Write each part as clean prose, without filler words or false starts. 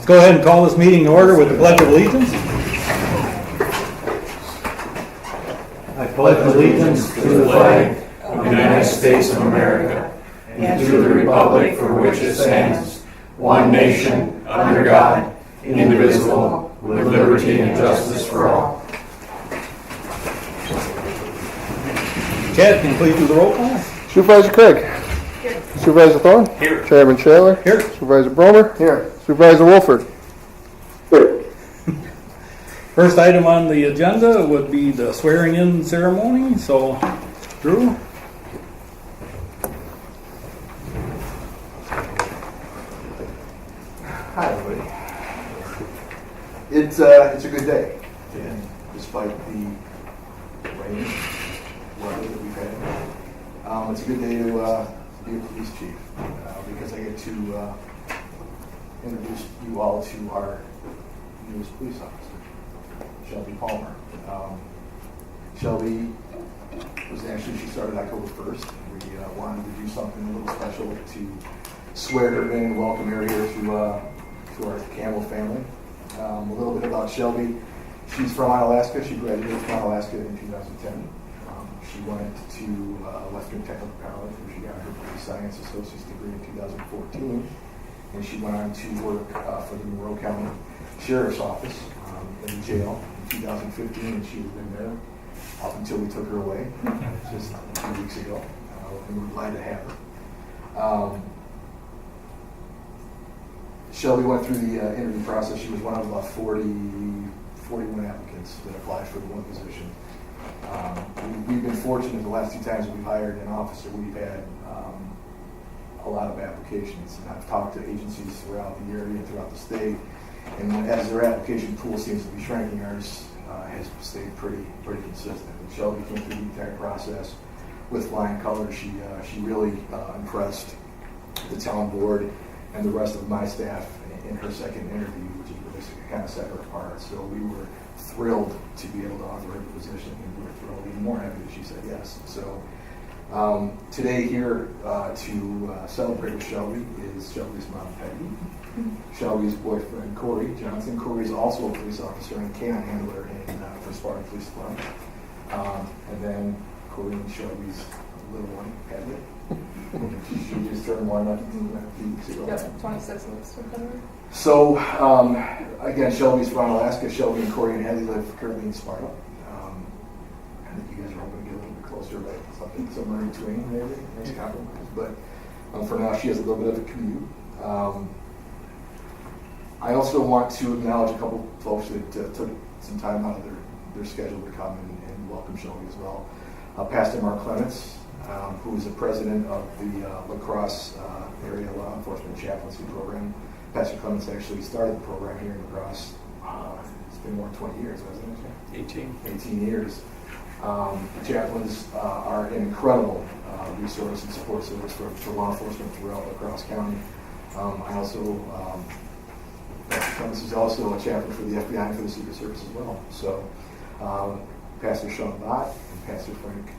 go ahead and call this meeting to order with the Pledge of Allegiance. I pledge allegiance to the flag of the United States of America and to the republic for which it stands, one nation, under God, indivisible, with liberty and justice for all. Chad, can you please do the roll call? Supervisor Craig. Here. Supervisor Thorne. Here. Chairman Shaler. Here. Supervisor Bromer. Here. Supervisor Wolford. Here. First item on the agenda would be the swearing-in ceremony. So, Drew. Hi, everybody. It's a good day, and despite the rain weather that we've had, it's a good day to be a police chief because I get to introduce you all to our newest police officer, Shelby Palmer. Shelby she started October 1st. We wanted to do something a little special to swear her in and welcome her here to our Campbell family. A little bit about Shelby. She's from Alaska. She graduated from Alaska in 2010. She went to Western Technical College where she got her police science associate's degree in 2014. And she went on to work for the Monroe County Sheriff's Office in the jail in 2015, and she's been there up until we took her away just a few weeks ago. And we're glad to have her. Shelby went through the interview process. She was one of about 41 applicants that applied for the one position. We've been fortunate the last two times that we've hired an officer, we've had a lot of applications. And I've talked to agencies throughout the area, throughout the state, and as their application pool seems to be shrinking, ours has stayed pretty consistent. And Shelby came through the entire process with flying colors. She really impressed the town board and the rest of my staff in her second interview, which is really kind of set her apart. So we were thrilled to be able to offer her the position, and we were thrilled, even more happy that she said yes. So today here to celebrate with Shelby is Shelby's mom, Peggy, Shelby's boyfriend, Corey Johnson. Corey's also a police officer and can handler for Sparta Police Department. And then Corey and Shelby's little one, Padley. She just turned one a few weeks ago. Yep, 26 next September. So, again, Shelby's from Alaska. Shelby and Corey and Hadley live currently in Sparta. I think you guys are hoping to get a little bit closer, but something somewhere in between, maybe. Nice compromise. But for now, she has a little bit of a commute. I also want to acknowledge a couple folks that took some time out of their schedule to come and welcome Shelby as well. Pastor Mark Clements, who is the president of the La Crosse Area Law Enforcement Chaplaincy Program. Pastor Clements actually started the program here in La Crosse. It's been more than 20 years, hasn't it? 18 years. Chaplains are an incredible resource and support service for law enforcement throughout La Crosse County. Pastor Clements is also a chaplain for the FBI and for the Secret Service as well. So Pastor Sean Bott and Pastor Frank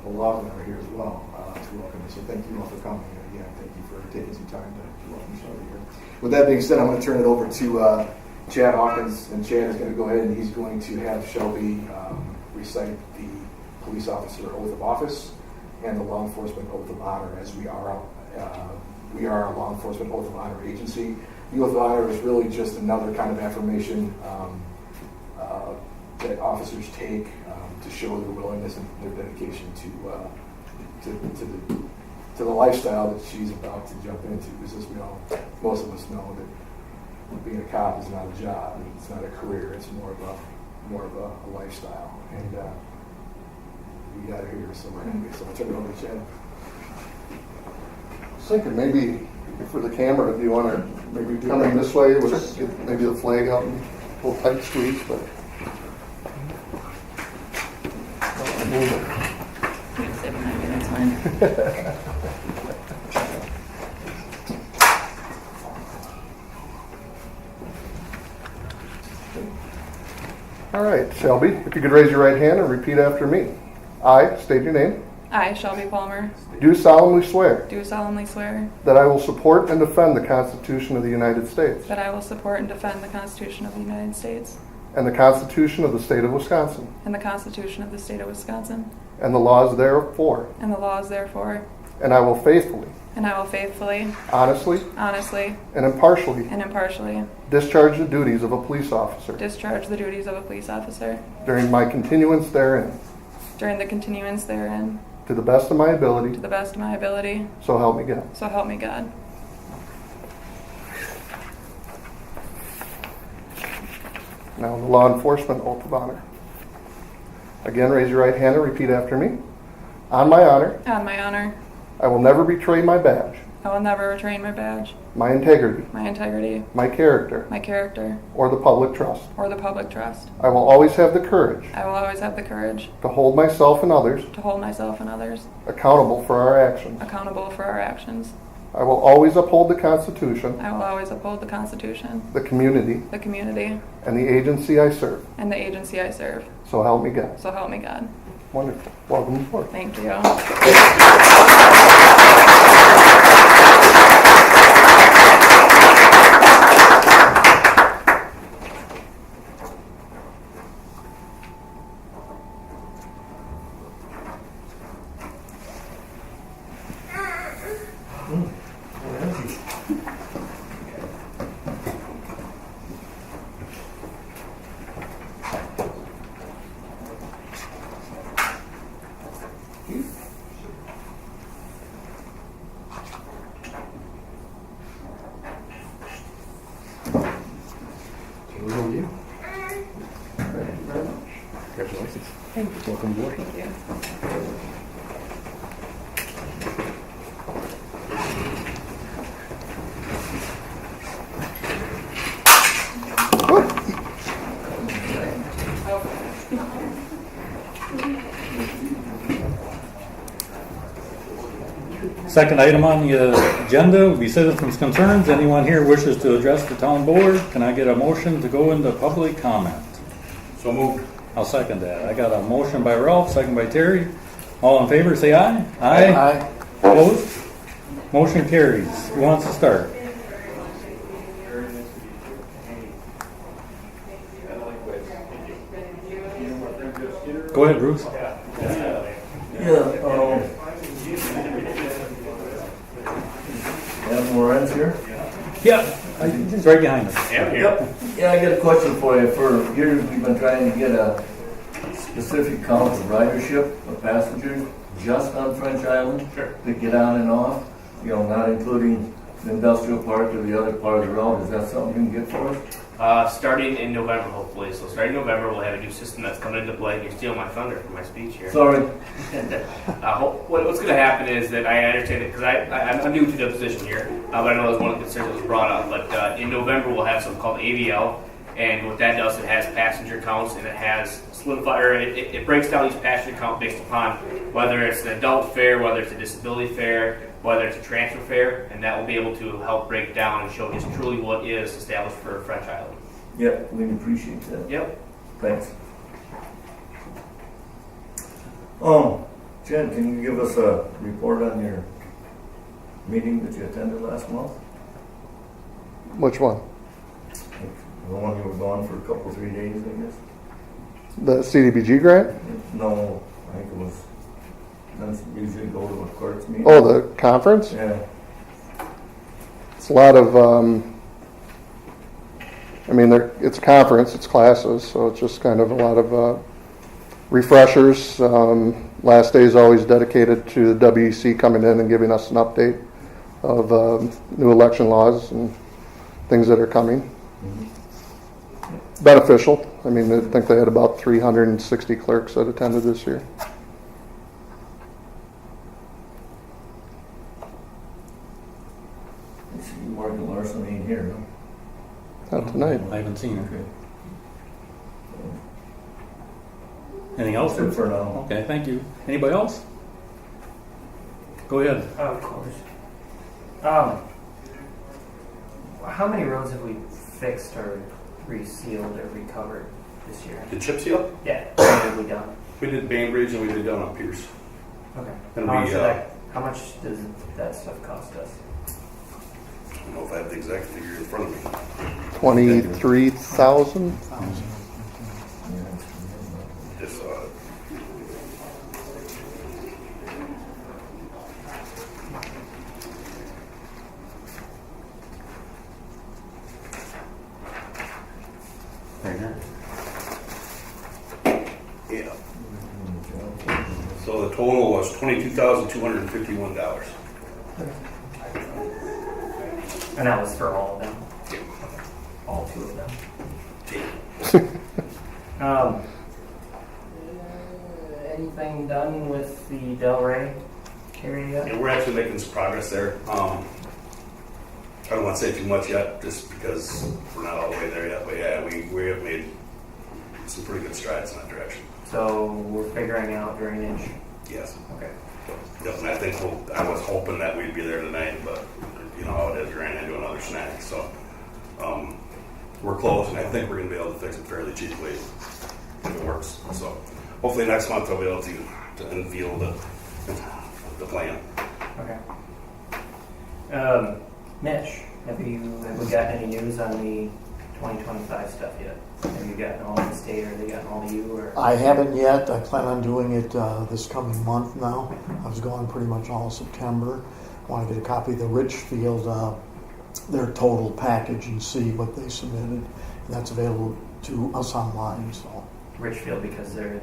O'Loughlin are here as well to welcome you. So thank you all for coming. And again, thank you for taking some time to welcome Shelby here. With that being said, I'm going to turn it over to Chad Hawkins, and Chad is going to go ahead and he's going to have Shelby recite the police officer oath of office and the law enforcement oath of honor, as we are a law enforcement oath of honor agency. The oath of honor is really just another kind of affirmation that officers take to show their willingness and their dedication to the lifestyle that she's about to jump into. Because as most of us know, that being a cop is not a job, it's not a career, it's more of a lifestyle. And we got her here, so I'll turn it over to Chad. I was thinking maybe for the camera, if you want to maybe come in this way, get maybe the flag out and a little tight squeeze, but. That's fine. All right, Shelby, if you could raise your right hand and repeat after me. I state your name. I, Shelby Palmer, do solemnly swear do solemnly swear that I will support and defend the Constitution of the United States that I will support and defend the Constitution of the United States and the Constitution of the State of Wisconsin and the Constitution of the State of Wisconsin and the laws therefor, and the laws therefore, and I will faithfully, and I will faithfully, honestly, honestly, and impartially and impartially discharge the duties of a police officer discharge the duties of a police officer during my continuance therein, during the continuance therein, to the best of my ability, to the best of my ability, so help me God. so help me God. Now the law enforcement oath of honor. Again, raise your right hand and repeat after me. On my honor, On my honor, I will never betray my badge, I will never betray my badge, my integrity, my integrity, my character, my character, or the public trust. or the public trust. I will always have the courage I will always have the courage to hold myself and others to hold myself and others accountable for our actions. accountable for our actions. I will always uphold the Constitution, I will always uphold the Constitution, the community, the community, and the agency I serve. and the agency I serve. So help me God. So help me God. Wonderful. Welcome aboard. Thank you. Congratulations. Thank you. Welcome aboard. Thank you. Second item on the agenda will be citizens' concerns. Anyone here wishes to address the town board? Can I get a motion to go into public comment? So moved. I'll second that. I got a motion by Ralph, second by Terry. All in favor, say aye. Aye. Opposed? Motion carries. Who wants to start? Go ahead, Bruce. Adam Lorenz here. Yeah, he's right behind us. Yep. Yeah, I got a question for you. For years, we've been trying to get a specific count of ridership of passengers just on French Island to get on and off. You know, not including the industrial park or the other part of the road. Is that something you can get for us? Starting in November, hopefully. So starting in November, we'll have a new system that's coming into play. You're stealing my thunder from my speech here. Sorry. What's going to happen is that I understand it because I'm new to the position here, but I know that was one of the concerns that was brought up. But in November, we'll have something called AVL, and what that does, it has passenger counts and it has solidified, or it breaks down each passenger count based upon whether it's an adult fare, whether it's a disability fare, whether it's a transfer fare, and that will be able to help break down and show just truly what is established for French Island. Yep, we'd appreciate that. Yep. Thanks. Jen, can you give us a report on your meeting that you attended last month? Which one? The one you were gone for a couple, 3 days, I guess? The CDBG grant? No, I think it was, that's usually go to a courts meeting. Oh, the conference? Yeah, It's a lot of, it's a conference, it's classes, so it's just kind of a lot of refreshers. Last day is always dedicated to the WEC coming in and giving us an update of new election laws and things that are coming. Beneficial. I mean, I think they had about 360 clerks that attended this year. I see Morgan Larson ain't here, no? Not tonight. I haven't seen her. Okay. Anything else? That's it for now. Okay, thank you. Anybody else? Go ahead. Of course. How many roads have we fixed or resealed or recovered this year? The chip seal? Yeah, what have we done? We did Bainbridge and we did down on Pierce. Okay. It'll How much, be, how much does that stuff cost us? I don't know if I have the exact figure in front of me. 23,000? Just saw it. Right here. Yeah. So the total was $22,251. And that was for all of them? All 2 of them? Anything done with the Delray area? Yeah, we're actually making some progress there. I don't want to say too much yet, just because we're not all the way there yet. But yeah, we have made some pretty good strides in that direction. So we're figuring out drainage. Yes. Okay. Yep, and I think I was hoping that we'd be there tonight, but you know how it is, we ran into another snack. So we're close, and I think we're going to be able to fix it fairly cheaply if it works. So hopefully next month I'll be able to unveil the plan. Okay. Mitch, have we gotten any news on the 2025 stuff yet? Have you gotten all the state, or have they gotten all of you, or? I haven't yet. I plan on doing it this coming month now. I was gone pretty much all of September. I want to get a copy of the Richfield, their total package, and see what they submitted. And that's available to us online. So Richfield, because they're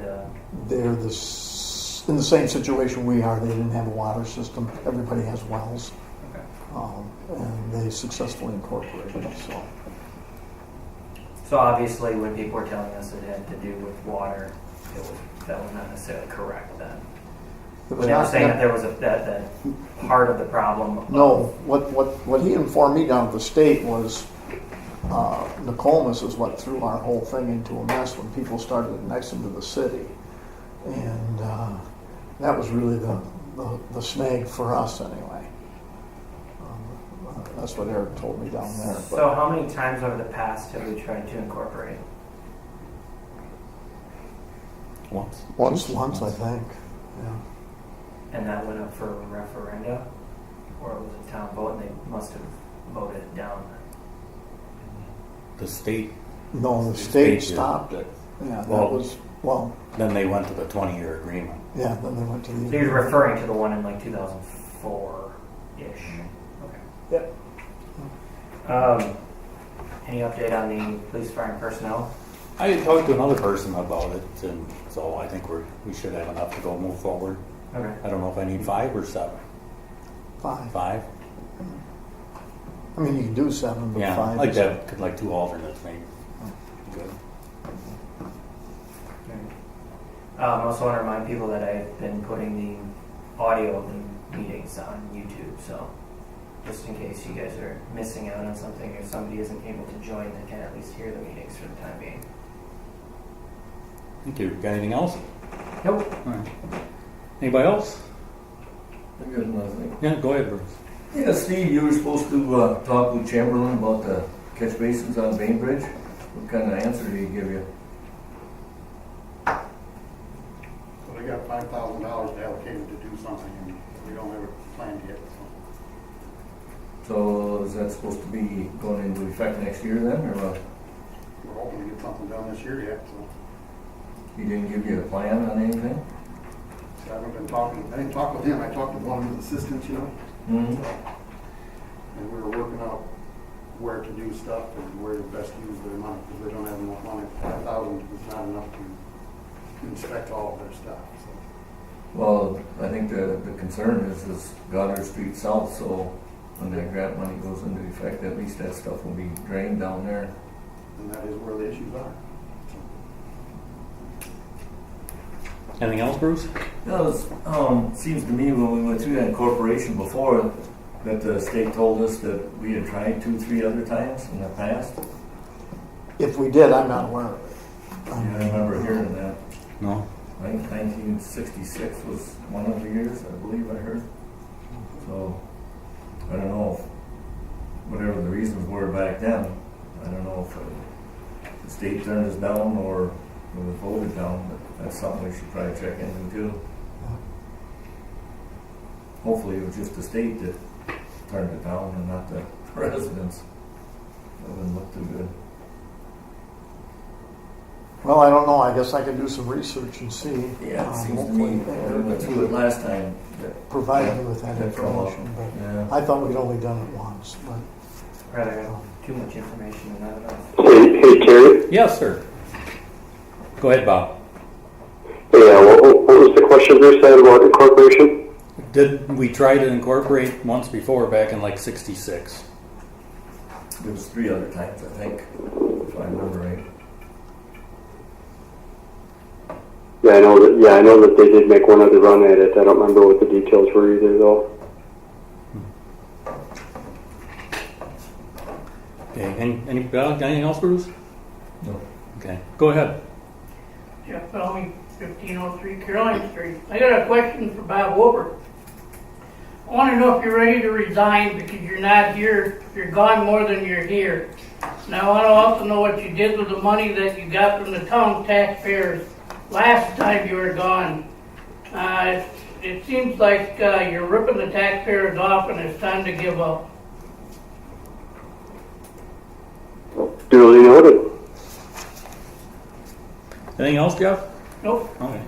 they're in the same situation we are. They didn't have a water system. Everybody has wells, okay. and they successfully incorporated it. So obviously, when people were telling us it had to do with water, that was not necessarily correct then. It was They were not- saying that there was that part of the problem. No, what he informed me down at the state was Nokomis is what threw our whole thing into a mess when people started annexing to the city, and that was really the snag for us anyway. That's what Eric told me down there. But So how many times over the past have we tried to incorporate? Once. once I think. Yeah. And that went up for referenda? Or it was a town vote and they must have voted it down? The state, No, the The state state did. stopped it. Yeah, that Well- was then they went to the 20-year agreement. yeah. Then they went to So the. you're referring to the one in like 2004-ish? Okay. Yep. Any update on the police, fire, and personnel? I talked to another person about it, and so I think we should have enough to go move forward. Okay. I don't know if I need 5 or 7. 5. 5? I mean, you can do 7, but Yeah, 5. like is- that, could like 2 alternates maybe. Good. I also want to remind people that I've been putting the audio of the meetings on YouTube, so just in case you guys are missing out on something or somebody isn't able to join, they can at least hear the meetings for the time being. Thank you. Got anything else? Nope. All right. Anybody else? I got nothing. Yeah, go ahead, Bruce. Yeah, Steve, you were supposed to talk with Chamberlain about the catch basins on Bainbridge. What kind of answer did he give you? So they got $5,000 allocated to do something, and we don't have it planned yet, so. So is that supposed to be going into effect next year then, or what? We're hoping to get something done this year yet, so. He didn't give you a plan on anything? So I didn't talk with him, I talked with one of his assistants, Mm-hmm. and we were working out where to do stuff and where to best use their money, because they don't have enough money. 5,000 is not enough to inspect all of their stuff, so. Well, I think the concern is Goddard Street South, so when that grant money goes into effect, at least that stuff will be drained down there. And that is where the issues are. Anything else, Bruce? No, it seems to me when we went through that incorporation before, that the state told us that we had tried 2-3 other times in the past. If we did, I'm not aware of it. I remember hearing that. No. I think 1966 was one of the years, I believe I heard. So, I don't know if, whatever the reasons were back then, I don't know if the state turned us down or it was voted down, but that's something we should probably check into too. hopefully it was just the state that turned it down and not the residents. That wouldn't look too good. Well, I don't know. I guess I could do some research and see. Yeah, it seems to Hopefully me, they we went through it last time. provide me with that That come up. information. But Yeah. I thought we'd only done it once. But Rather have too much information than not enough. Hey, Terry? Yes, sir. Go ahead, Bob. Yeah, what was the question you said about incorporation? Did we try to incorporate once before back in like 66? There was 3 other times, I think, if I remember right. Yeah, I know that they did make one other run at it. I don't remember what the details were either, though. Okay, anything else, Bruce? No. Okay, go ahead. Jeff Bellamy, 1503 Caroline Street. I got a question for Bob Wilbur. I want to know if you're ready to resign because you're not here. You're gone more than you're here. And I want to also know what you did with the money that you got from the town taxpayers last time you were gone. It seems like you're ripping the taxpayers off and it's time to give up. Duly noted. Anything else, Jeff? Nope. Okay.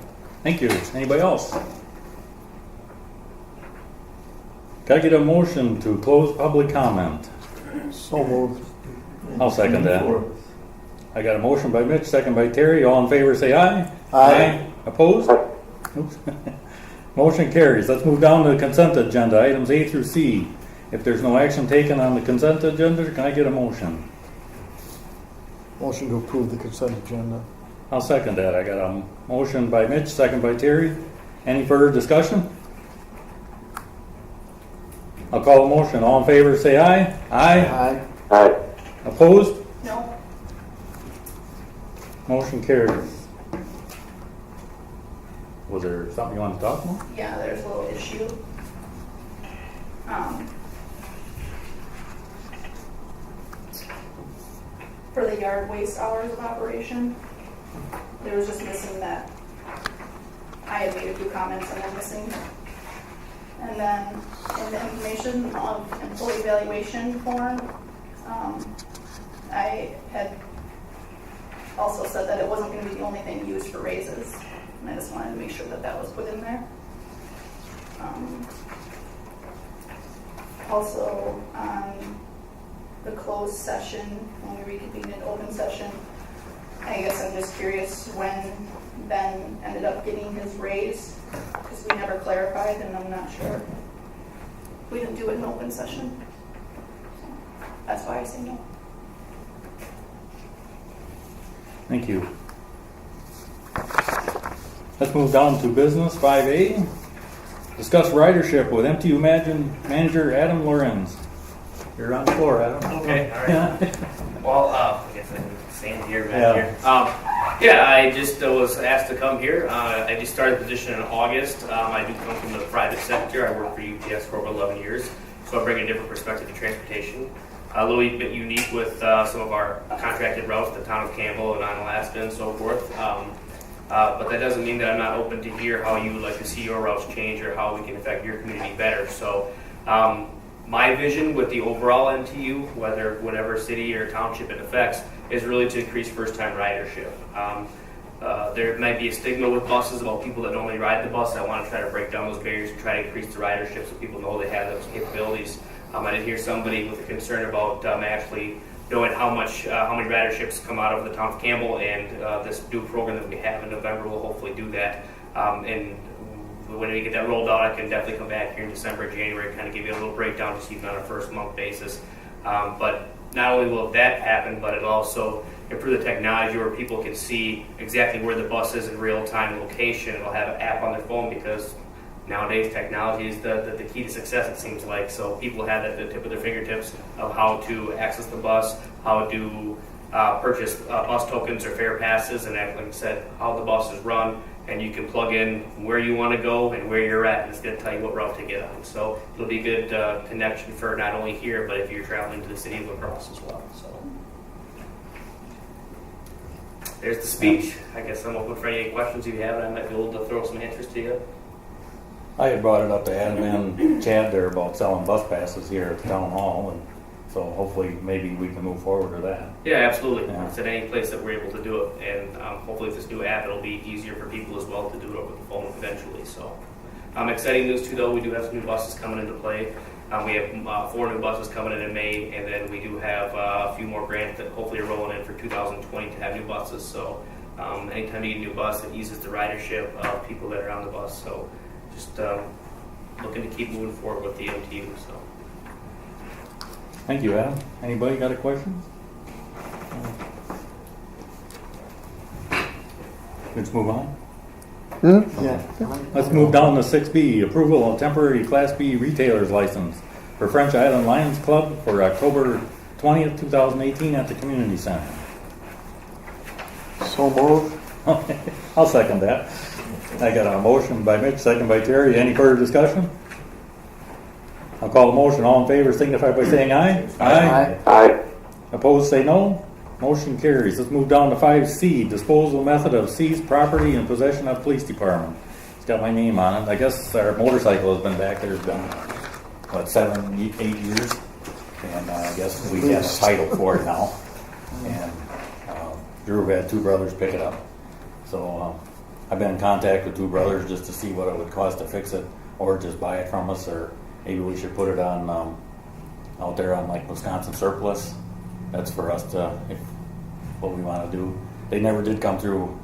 Thank you. Anybody else? Can I get a motion to close public comment? so moved. I'll second that. I got a motion by Mitch, second by Terry. All in favor say aye. Aye. Opposed? Oops. Motion carries. Let's move down to the consent agenda, items A through C. If there's no action taken on the consent agenda, can I get a motion? Motion to approve the consent agenda. I'll second that. I got a motion by Mitch, second by Terry. Any further discussion? I'll call a motion. All in favor say aye. Aye. Aye. Aye. Opposed? No. Motion carries. Was there something you want to talk about? Yeah, there's a little issue. For the yard waste hours of operation, there was just missing that. I had made a few comments and then missing. And then in the information of employee evaluation form, I had also said that it wasn't going to be the only thing used for raises. And I just wanted to make sure that that was put in there. Also, on the closed session, when we reconvened in open session, I guess I'm just curious when Ben ended up getting his raise, because we never clarified, and I'm not sure. We didn't do it in open session. So that's why I say no. Thank you. Let's move down to business 5A. Discuss ridership with MTU manager Adam Lorenz. You're on the floor, Adam. Okay, all right. Well, I guess I'm staying here, Yeah. here. Yeah, I just was asked to come here. I just started the position in August. I do come from the private sector. I worked for UPS for over 11 years, so I bring a different perspective to transportation. A little bit unique with some of our contracted routes, the town of Campbell and Onalaska and so forth. But that doesn't mean that I'm not open to hear how you would like to see your routes change or how we can affect your community better. So my vision with the overall MTU, whatever city or township it affects, is really to increase first-time ridership. There might be a stigma with buses about people that normally ride the bus. I want to try to break down those barriers and try to increase the ridership so people know they have those capabilities. I did hear somebody with a concern about actually knowing how many riderships come out of the town of Campbell, and this new program that we have in November will hopefully do that. And when we get that rolled out, I can definitely come back here in December, January, and kind of give you a little breakdown just even on a first month basis. But not only will that happen, but it'll also improve the technology where people can see exactly where the bus is in real time location. It'll have an app on their phone because nowadays technology is the key to success, it seems like. So people have at the tip of their fingertips of how to access the bus, how to purchase bus tokens or fare passes, and like I said, how the bus is run. And you can plug in where you want to go and where you're at, and it's going to tell you what route to get on. So it'll be a good connection for not only here, but if you're traveling to the city of La Crosse as well. So there's the speech. I guess I'm open for any questions you have, and I might be able to throw some answers to you. I had brought it up to Adam and Chad there about selling bus passes here at the town hall, and so hopefully maybe we can move forward with that. Yeah, absolutely. Yeah. It's at any place that we're able to do it, and hopefully with this new app, it'll be easier for people as well to do it over the phone eventually. So, exciting news too, though. We do have some new buses coming into play. We have 4 new buses coming in May, and then we do have a few more grants that hopefully are rolling in for 2020 to have new buses. So, anytime you get a new bus, it eases the ridership of people that are on the bus. So, just looking to keep moving forward with the MTU. So. Thank you, Adam. Anybody got a question? Let's move on. Yeah. Let's move down to 6B, approval of temporary Class B retailer's license for French Island Lions Club for October 20th, 2018 at the community center. So moved. I'll second that. I got a motion by Mitch, second by Terry. Any further discussion? I'll call the motion. All in favor signify by saying aye. Aye. Aye. Opposed, say no. Motion carries. Let's move down to 5C, disposal method of seized property in possession of police department. It's got my name on it. I guess our motorcycle has been back there. It's been, what, 7, 8 years? And I guess we have a title for it now. And Drew had 2 brothers pick it up. So I've been in contact with 2 brothers just to see what it would cost to fix it, or just buy it from us, or maybe we should put it on out there on like Wisconsin surplus. That's for us to, if what we want to do. They never did come through.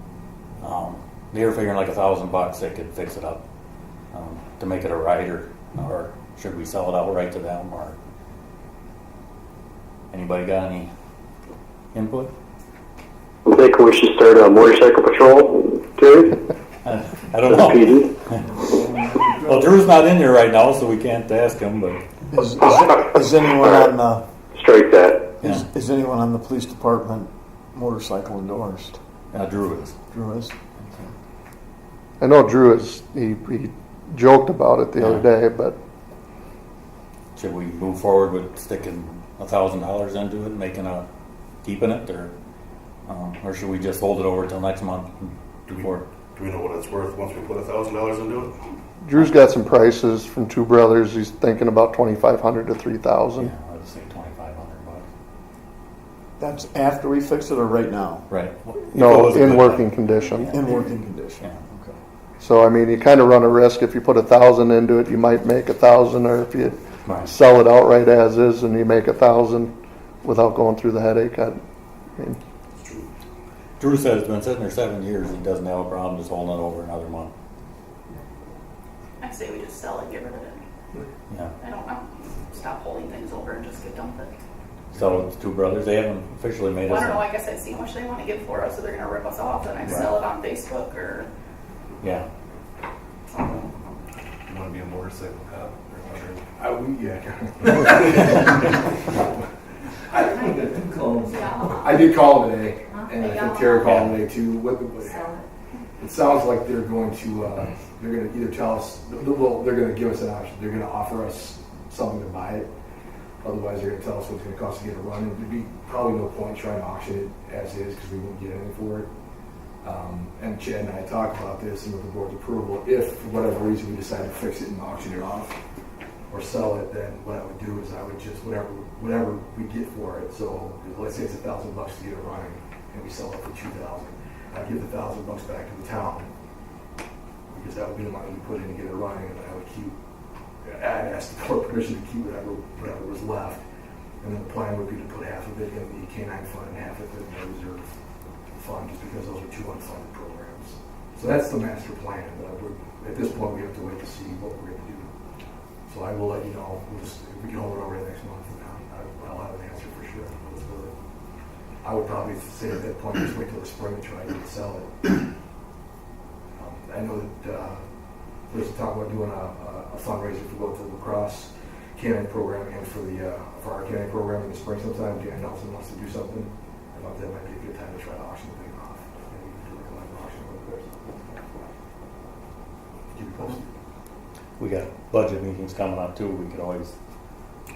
They were figuring like $1,000 they could fix it up to make it a rider, or should we sell it outright to them? Or anybody got any input? I think we should start a motorcycle patrol, Terry. I don't know. Well, Drew's not in here right now, so we can't ask him. But Is anyone on the Strike that. is anyone on the police department motorcycle endorsed? Drew is. Drew is. I know Drew is, he joked about it the other day, but Should we move forward with sticking $1,000 into it, keeping it, or should we just hold it over till next month before? Do we know what it's worth once we put $1,000 into it? Drew's got some prices from 2 brothers. He's thinking about $2,500 to $3,000. Yeah, let's say $2,500. That's after we fix it or right now? Right. No, in working condition. In working condition. Yeah. Okay. So I mean, you kind of run a risk if you put $1,000 into it, you might make $1,000, or if you Right. sell it outright as is and you make $1,000 without going through the headache. I mean, Drew said it's been sitting there 7 years. He doesn't have a problem just holding it over another month. I say we just sell it, get rid of it. Yeah. I don't know. Stop holding things over and just get dump it. So it's 2 brothers. They haven't officially made Well, I don't know. us. I guess I'd see how much they want to give for us, so they're going to rip us off, and I sell it on Facebook or. Yeah. You want to be a motorcycle cop? Yeah. I did call today, and I Yeah. think Terry called today too. It sounds like they're going to either tell us, well, they're going to give us an option. They're going to offer us something to buy it. Otherwise, they're going to tell us what it's going to cost to get it running. There'd be probably no point trying to auction it as is because we won't get anything for it. And Chad and I talked about this, and with the board's approval, if for whatever reason we decide to fix it and auction it off or sell it, then what I would do is I would just whatever we get for it. So let's say it's $1,000 to get it running, and we sell it for $2,000. I'd give the $1,000 back to the town because that would be the money we put in to get it running, and I would keep. I'd ask the board permission to keep whatever was left, and then the plan would be to put half of it in the K-9 fund and half of it in the reserve fund, just because those are 2 unfunded programs. So that's the master plan. But at this point, we have to wait to see what we're going to do. So I will let you know. If we can hold it over the next month, I'll have an answer for sure. I would probably say at that point, just wait till the spring to try to sell it. I know that there's a talk about doing a fundraiser for both the lacrosse canine program and for our canine program in the spring sometime. Dan Nelson wants to do something. I thought that might be a good time to try to auction the thing off. Maybe do like a live auction real quick. Keep you posted. We got budget meetings coming up too. We could always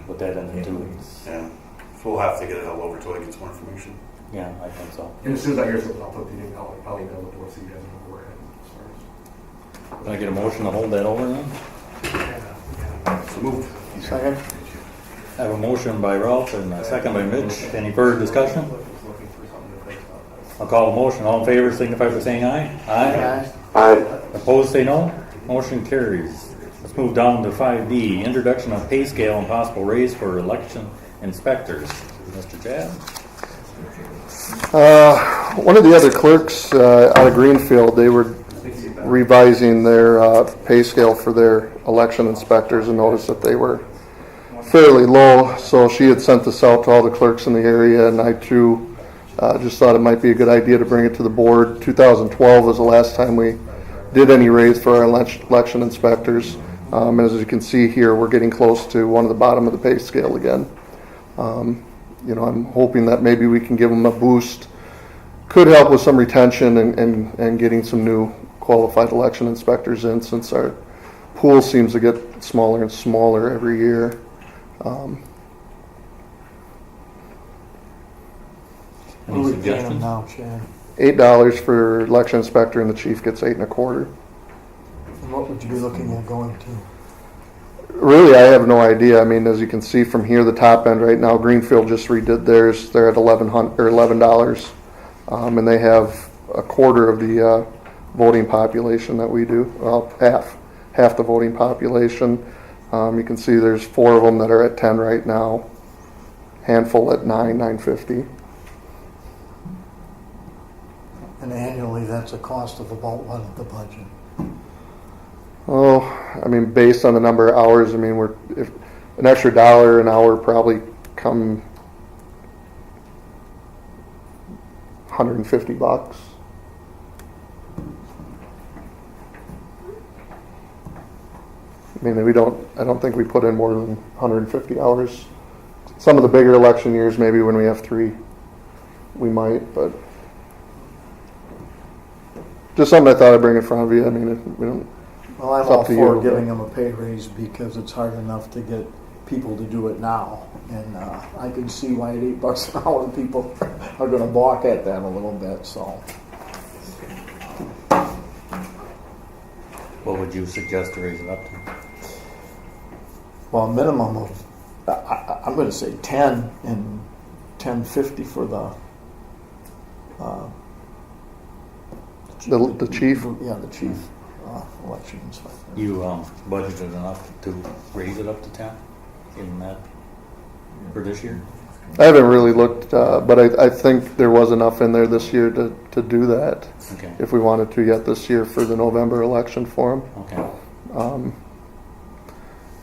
put that in the 2 weeks. Yeah. So we'll have to get it all over till I get some more information. Yeah, I think so. And as soon as I hear something, I'll email the board so you guys know where we're at as far as. Can I get a motion to hold that over then? So moved. Second? I have a motion by Ralph and a second by Mitch. Any further discussion? I'll call a motion. All in favor signify by saying aye. Aye. Opposed, say no. Motion carries. Let's move down to 5D, introduction of pay scale and possible raise for election inspectors. Mr. Chad? One of the other clerks out of Greenfield, they were revising their pay scale for their election inspectors and noticed that they were fairly low. So she had sent this out to all the clerks in the area, and I too just thought it might be a good idea to bring it to the board. 2012 was the last time we did any raise for our election inspectors. As you can see here, we're getting close to one of the bottom of the pay scale again. I'm hoping that maybe we can give them a boost. Could help with some retention and getting some new qualified election inspectors in, since our pool seems to get smaller and smaller every year. What are we paying them now, Chad? $8 for election inspector, and the chief gets $8.25. And what would you be looking at going to? Really, I have no idea. I mean, as you can see from here, the top end right now, Greenfield just redid theirs. They're at $11, and they have a quarter of the voting population that we do. Well, half the voting population. You can see there's 4 of them that are at 10 right now. Handful at $9.50. And annually, that's a cost of about what of the budget? Oh, I mean, based on the number of hours, I mean, if an extra $1 an hour probably come $150. I mean, I don't think we put in more than 150 hours. Some of the bigger election years, maybe when we have 3, we might, but just something I thought I'd bring in front of you. I mean, we don't. Well, I'm It's all up to for you, giving but- them a pay raise because it's hard enough to get people to do it now. And I can see why at $8 an hour people are going to balk at that a little bit, so. What would you suggest to raise it up to? Well, a minimum of, I'm going to say 10 and $10.50 for the The chief? Yeah, the chief election inspector. You budgeted enough to raise it up to 10 in that for this year? I haven't really looked, but I think there was enough in there this year to do that. Okay. If we wanted to yet this year for the November election for them. Okay.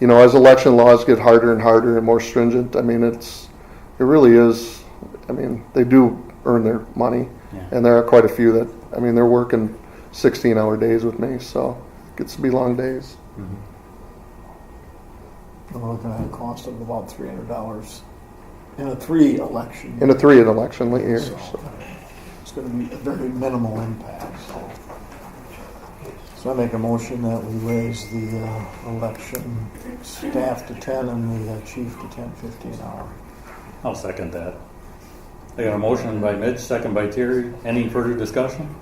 As election laws get harder and harder and more stringent, I mean, it really is, I mean, they do earn their money. Yeah. And there are quite a few that, I mean, they're working 16-hour days with me, so it gets to be long days. Mm-hmm. We're looking at a cost of about $300 in a 3 election. In a 3 election year. So So. it's going to be a very minimal impact. So I make a motion that we raise the election staff to 10 and the chief to $10.50 an hour. I'll second that. I got a motion by Mitch, second by Terry. Any further discussion?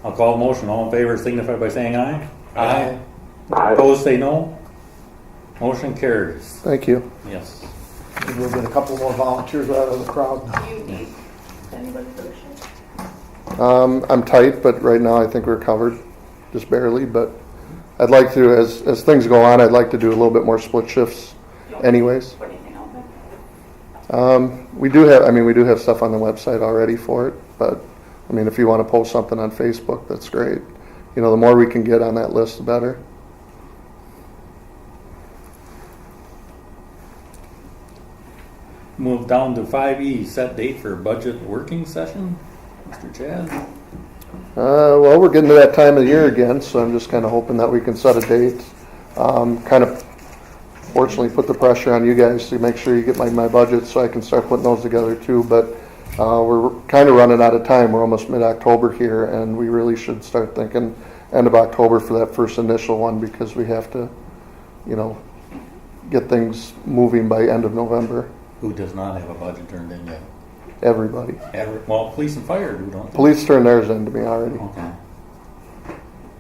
I'll call a motion. All in favor signify by saying aye. Aye. Opposed, say no. Motion carries. Thank you. Yes. Maybe we'll get a couple more volunteers out of the crowd now. Do you need anybody for the shift? I'm tight, but right now I think we're covered, just barely. But I'd like to, as things go on, I'd like to do a little bit more split shifts anyways. Put anything out there? We do have stuff on the website already for it, but I mean, if you want to post something on Facebook, that's great. The more we can get on that list, the better. Move down to 5E, set date for budget working session. Mr. Chad? Well, we're getting to that time of the year again, so I'm just kind of hoping that we can set a date. Kind of fortunately put the pressure on you guys to make sure you get my budget so I can start putting those together too. But we're kind of running out of time. We're almost mid-October here, and we really should start thinking end of October for that first initial one, because we have to, get things moving by end of November. Who does not have a budget turned in yet? Everybody. Well, police and fire do, don't they? Police turned theirs in to me already. Okay.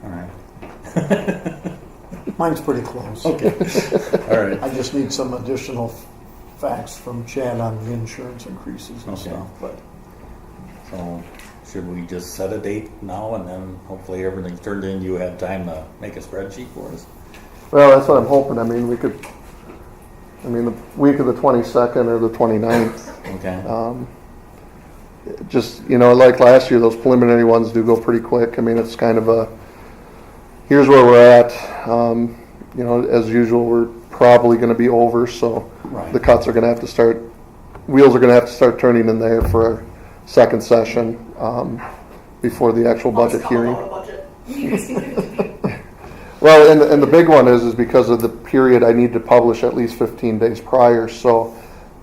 All right. Mine's pretty close. Okay. All right. I just need some additional facts from Chad on the insurance increases and Okay. stuff, but So should we just set a date now and then hopefully everything's turned in, you have time to make a spreadsheet for us? Well, that's what I'm hoping. I mean, the week of the 22nd or the 29th. Okay. Just, like last year, those preliminary ones do go pretty quick. I mean, it's kind of here's where we're at. As usual, we're probably going to be over, so Right. the cuts are going to have to start, wheels are going to have to start turning in there for our second session before the actual budget hearing. Well, and the big one is because of the period I need to publish at least 15 days prior. So,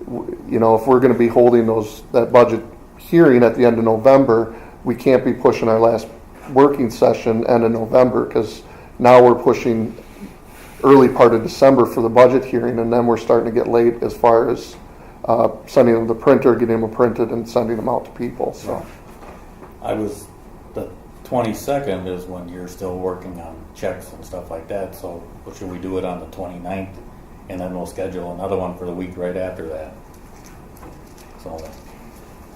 if we're going to be holding that budget hearing at the end of November, we can't be pushing our last working session end of November because now we're pushing early part of December for the budget hearing, and then we're starting to get late as far as sending them to the printer, getting them printed, and sending them out to people. So, The 22nd is when you're still working on checks and stuff like that, so should we do it on the 29th? And then we'll schedule another one for the week right after that. So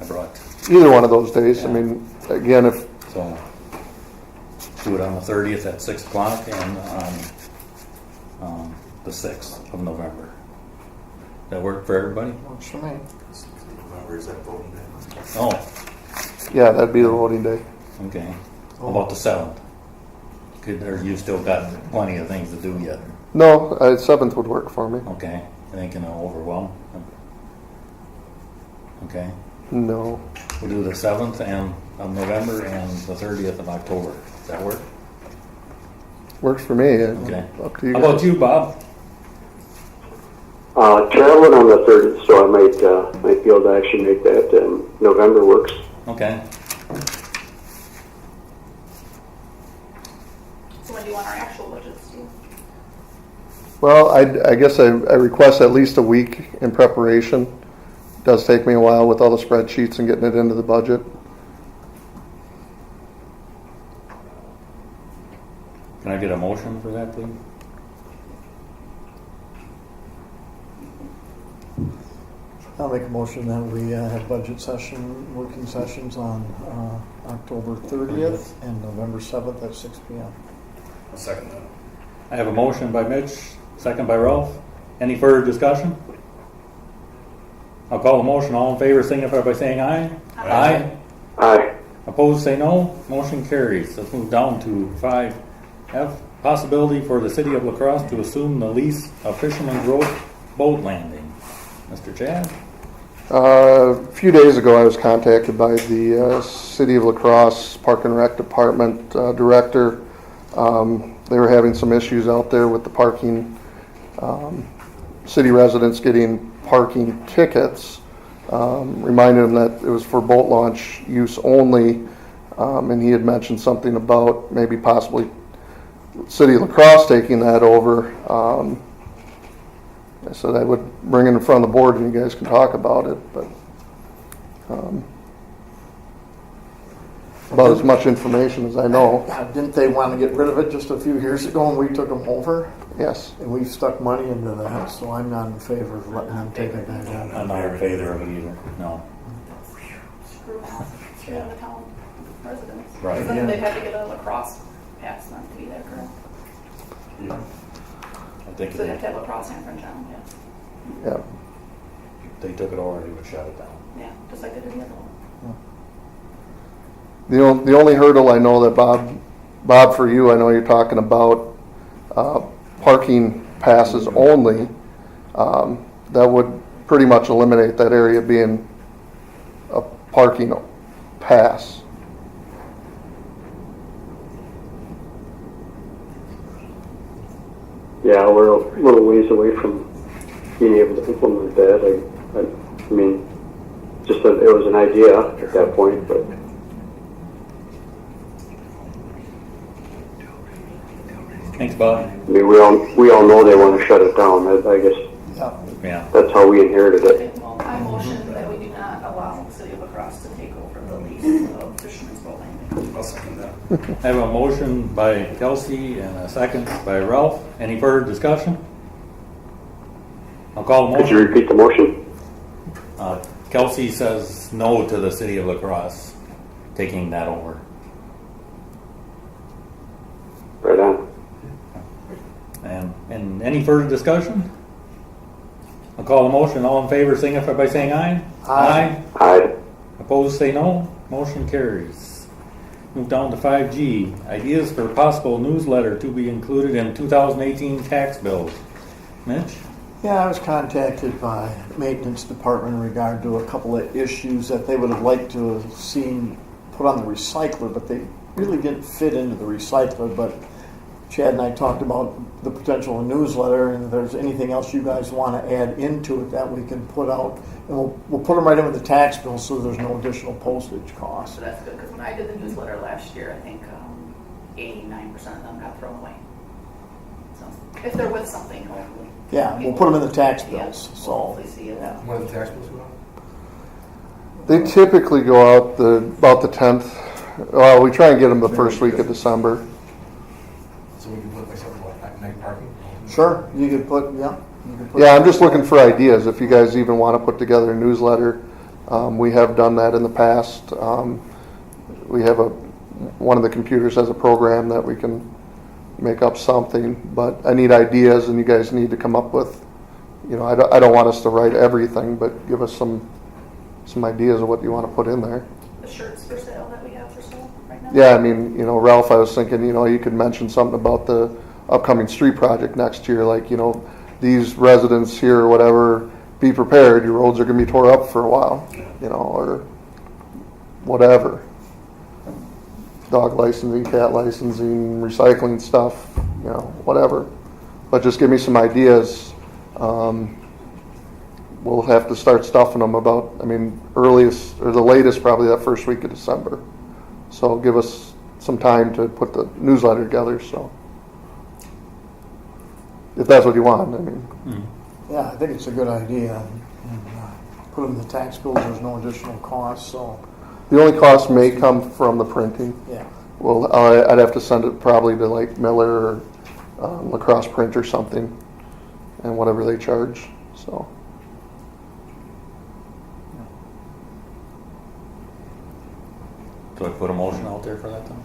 I brought, either one of those days. Yeah. I mean, again, if so do it on the 30th at 6 o'clock and on the 6th of November. That work for everybody? works for me. November is that voting day? Oh, yeah, that'd be the voting day. okay. How about the 7th? Or you still got plenty of things to do yet? No, 7th would work for me. Okay, I think it'll overwhelm. Okay, No. we'll do the 7th of November and the 30th of October. Does that work? Works for me. Okay. Up to you How guys. about you, Bob? Traveling on the 3rd, so I might be able to actually make that, and November works. Okay. So when do you want our actual budgets due? Well, I guess I request at least a week in preparation. It does take me a while with all the spreadsheets and getting it into the budget. Can I get a motion for that, please? I'll make a motion that we have budget session, working sessions on October 30th and November 7th at 6 p.m. I'll second that. I have a motion by Mitch, second by Ralph. Any further discussion? I'll call the motion. All in favor signify by saying aye. Aye. Aye. Opposed, say no. Motion carries. Let's move down to 5F. Possibility for the city of La Crosse to assume the lease of Fisherman's Grove boat landing. Mr. Chad? A few days ago, I was contacted by the City of La Crosse Park and Rec Department director. They were having some issues out there with the parking, city residents getting parking tickets. Reminded him that it was for boat launch use only, and he had mentioned something about maybe possibly City of La Crosse taking that over. I said I would bring it in front of the board and you guys can talk about it, but about as much information as I know. Didn't they want to get rid of it just a few years ago and we took them over? Yes. And we've stuck money into that, so I'm not in favor of letting them take it back I'm on. not in favor of it either. No. Screw the town residents. Right. Then they'd have to get a lacrosse pass not to be there, correct? I think So they have if to have lacrosse and French Island, yeah. Yeah. they took it over, they would shut it down. Yeah, just like they did the other one. The only hurdle I know that Bob, for you, I know you're talking about parking passes only. That would pretty much eliminate that area being a parking pass. Yeah, we're a little ways away from being able to implement that. I mean, just that it was an idea at that point, but Thanks, Bob. I mean, we all know they want to shut it down. I guess Yeah. that's how we inherited it. Okay, well, I motion that we do not allow the city of La Crosse to take over the lease of Fisherman's Boat Landing. I'll second that. I have a motion by Kelsey and a second by Ralph. Any further discussion? I'll call the Could you motion. repeat the motion? Kelsey says no to the city of La Crosse taking that over. Right on. And any further discussion? I'll call the motion. All in favor signify by saying aye. Aye. Aye. Opposed say no. Motion carries. Move down to 5G. Ideas for possible newsletter to be included in 2018 tax bills. Mitch? Yeah, I was contacted by the maintenance department in regard to a couple of issues that they would have liked to have seen put on the recycler, but they really didn't fit into the recycler. But Chad and I talked about the potential of newsletter, and if there's anything else you guys want to add into it that we can put out, and we'll put them right in with the tax bill so there's no additional postage costs. So that's good, because when I did the newsletter last year, I think 89% of them got thrown away. So if they're with something, hopefully. Yeah, we'll put them in the tax Yeah, bills. we'll So hopefully see it. yeah. When are the tax bills go out? They typically go out about the 10th. Well, we try and get them the first week of December. So we can put like something like night parking? Sure, you could put Yeah, I'm just looking for ideas. If you guys even want to put together a newsletter, we have done that in the past. We have one of the computers has a program that we can make up something, but I need ideas, and you guys need to come up with. I don't want us to write everything, but give us some ideas of what you want to put in there. The shirts for sale that we have for sale right now? Yeah, I mean, Ralph, I was thinking, you could mention something about the upcoming street project next year, like, these residents here or whatever, be prepared, your roads are going to be tore up for a while, or whatever. Dog licensing, cat licensing, recycling stuff, whatever. But just give me some ideas. We'll have to start stuffing them about, earliest or the latest probably that first week of December. So give us some time to put the newsletter together. So if that's what you want, Yeah, I think it's a good idea. And, put them in the tax bills. There's no additional cost. So the only cost may come from the printing. yeah. Well, I'd have to send it probably to like Miller or La Crosse Print or something, and whatever they charge. So. Do I put a motion out there for that then?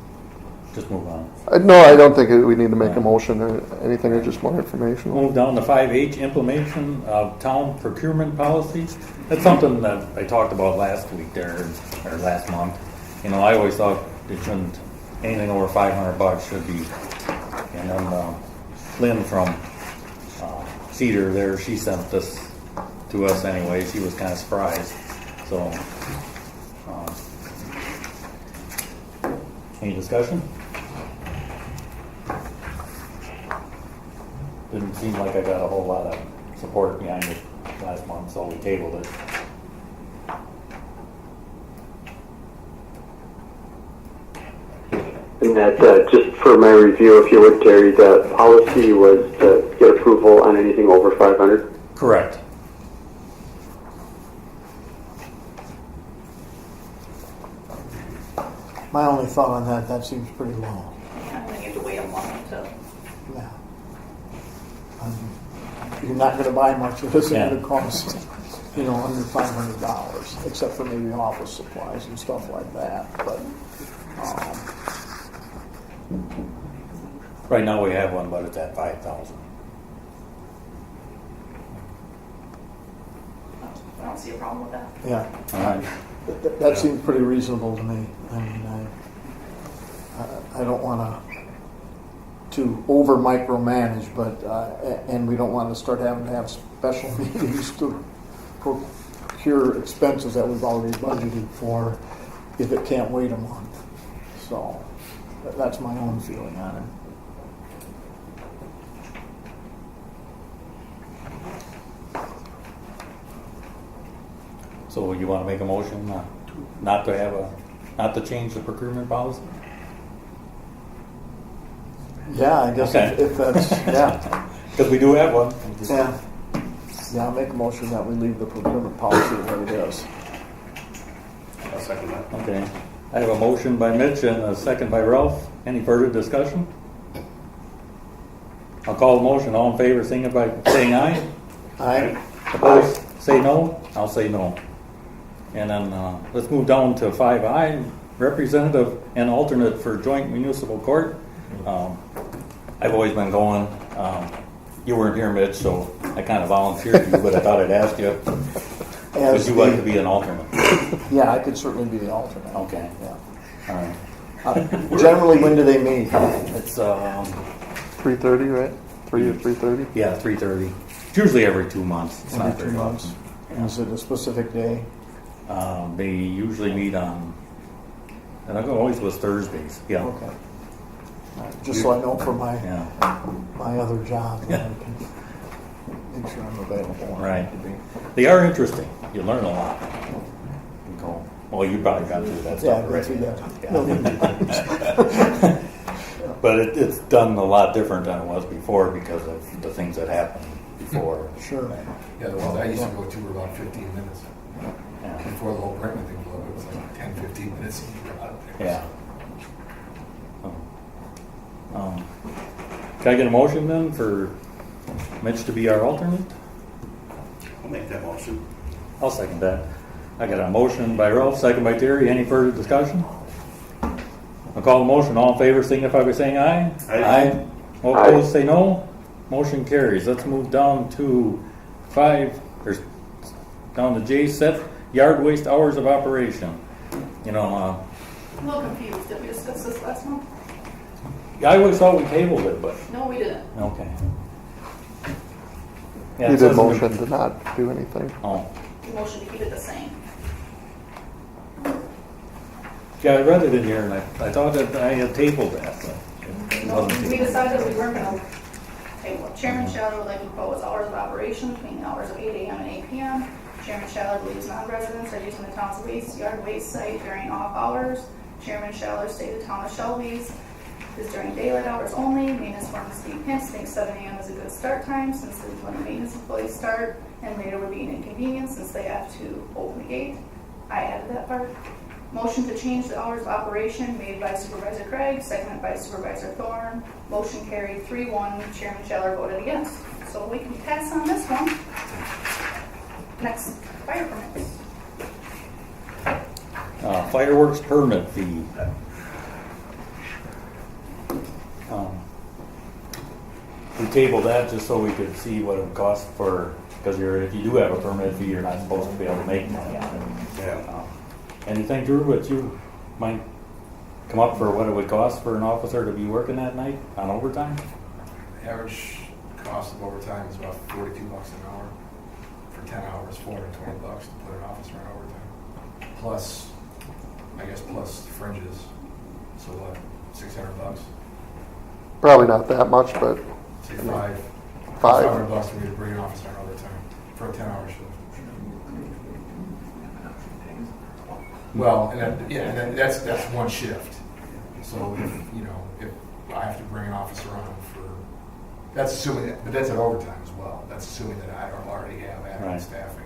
Just move on. No, I don't think we need to make a motion or anything, or just more information. Move down to 5H, implementation of town procurement policies. That's something that I talked about last week there, or last month. I always thought it shouldn't, anything over $500 should be. And then Lynn from Cedar there, she sent this to us anyway. She was kind of surprised. So, any discussion? Didn't seem like I got a whole lot of support behind it last month, so we tabled it. And that, just for my review, if you would, Terry, the policy was to get approval on anything over 500? Correct. My only thought on that seems pretty low. I think you have to wait a month to. Yeah. You're not going to buy much of this. Yeah. It's going to cost, under $500, except for maybe office supplies and stuff like that. But Right now we have one, but it's at 5,000. I don't see a problem with that. yeah, All right. that seems pretty reasonable to me. I don't want to over micromanage, but and we don't want to start having to have special meetings to procure expenses that we've already budgeted for if it can't wait a month. So that's my own feeling on it. So you want to make a motion not to change the procurement policy? Yeah, I guess Okay. if that's, yeah. Because we do have one. Yeah. Yeah, I'll make a motion that we leave the procurement policy where it is. I'll second that. Okay. I have a motion by Mitch and a second by Ralph. Any further discussion? I'll call the motion. All in favor, signify by saying aye. Aye. Opposed, say no. I'll say no. And then let's move down to 5I, representative and alternate for joint municipal court. I've always been going. You weren't here, Mitch, so I kind of volunteered you, but I thought I'd ask you. Would you like to be an alternate? Yeah, I could certainly be the alternate. Okay. Yeah. All right. Generally, when do they meet? It's 3:30, right? 3 to 3:30? yeah, 3:30. It's usually every 2 months. It's not Every 2 very months. often. And is it a specific day? They usually meet on, and I always was Thursdays. Yeah. Okay. All right, just so I know for my Yeah. my other job, Yeah. I can make sure I'm available. when I Right. need to be. They are interesting. You learn a lot. You go, well, you probably got through that Yeah, stuff I've been through already. that. Yeah. But it's done a lot different than it was before because of the things that happened before. Sure. Yeah, the ones I used to go to were about 15 minutes. Yeah. Before the whole Bregman thing blew up, it was like 10, 15 minutes. And you were out of there. Yeah. Can I get a motion then for Mitch to be our alternate? I'll make that motion. I'll second that. I got a motion by Ralph, second by Terry. Any further discussion? I'll call the motion. All in favor signify by saying aye. Aye. All opposed say no. Motion carries. Let's move down to 5, or down to J, set yard waste hours of operation. You know, I'm a little confused. Did we discuss this last month? I always thought we tabled it, but, No, we didn't. okay. Yeah, You it did says- motion to not do anything. Oh, Motion to keep it the same. yeah, I read it in here and I thought that I had tabled that, but it No, wasn't we tabled. decided we weren't gonna table it. Chairman Schaller would like to propose hours of operation between the hours of 8 a.m. and 8 p.m. Chairman Schaller believes non-residents are using the town's yard waste site during off hours. Chairman Schaller stated town of Shelby's is during daylight hours only. Maintenance foreman Steve Pence thinks 7 a.m. is a good start time since this is when the maintenance employees start, and later would be an inconvenience since they have to open the gate. I added that part. Motion to change the hours of operation made by Supervisor Craig, seconded by Supervisor Thorne. Motion carried 3-1. Chairman Scheller voted against. So we can pass on this one. Next, fire permits. Fireworks permit fee. We tabled that just so we could see what it would cost for, because if you do have a permit fee, you're not supposed to be able to make money on it. Yeah. Anything, Drew, that you might come up for what it would cost for an officer to be working that night on overtime? Average cost of overtime is about $42 an hour. For 10 hours, $420 to put an officer on overtime. Plus, I guess plus fringes. So what, $600? Probably not that much, but Say Five. $500 for me to bring an officer on overtime for a 10-hour shift. Well, and then that's one shift. So if I have to bring an officer on for, that's assuming that, but that's at overtime as well. That's assuming that I don't already have adequate Right. staffing.